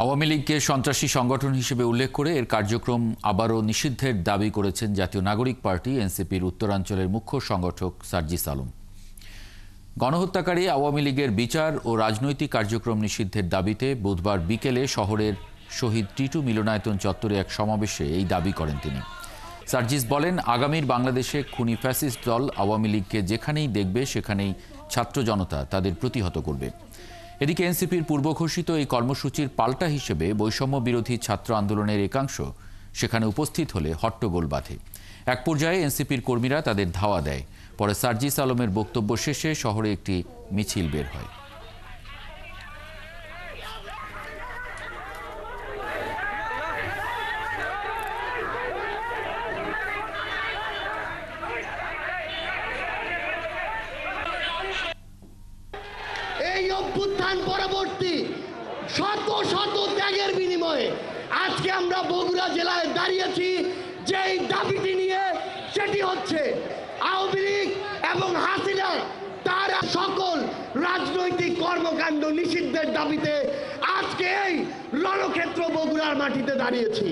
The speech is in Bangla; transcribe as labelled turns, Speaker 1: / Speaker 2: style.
Speaker 1: আওয়ামী লীগকে সন্ত্রাসী সংগঠন হিসেবে উল্লেখ করে এর কার্যক্রম আবারও নিষিদ্ধের দাবি করেছেন জাতীয় নাগরিক পার্টি এনসিপির উত্তরাঞ্চলের মুখ্য সংগঠক সার্জিস আলম। গণহত্যাকারী আওয়ামী লীগের বিচার ও রাজনৈতিক কার্যক্রম নিষিদ্ধের দাবিতে বুধবার বিকেলে শহরের শহীদ টিটু মিলনায়তন চত্বরে এক সমাবেশে এই দাবি করেন তিনি। সার্জিস বলেন, আগামীর বাংলাদেশে খুনি ফ্যাসিস্ট দল আওয়ামী লীগকে যেখানেই দেখবে সেখানেই ছাত্র জনতা তাদের প্রতিহত করবে। এদিকে এনসিপির পূর্ব ঘোষিত এই কর্মসূচির পাল্টা হিসেবে বৈষম্য বিরোধী ছাত্র আন্দোলনের একাংশ সেখানে উপস্থিত হলে হট্টগোল বাধে। এক পর্যায়ে এনসিপির কর্মীরা তাদের ধাওয়া দেয়। পরে সার্জিস আলমের বক্তব্য শেষে শহরে একটি মিছিল বের হয়।
Speaker 2: এই অভ্যুত্থান পরবর্তী শত শত ত্যাগের বিনিময়ে আজকে আমরা বগুড়া জেলায় দাঁড়িয়েছি। যেই দাবিটি নিয়ে সেটি হচ্ছে আওয়ামী লীগ এবং হাসিনা তার সকল রাজনৈতিক কর্মকাণ্ড নিষিদ্ধের দাবিতে আজকে এই রণক্ষেত্র বগুড়ার মাটিতে দাঁড়িয়েছি।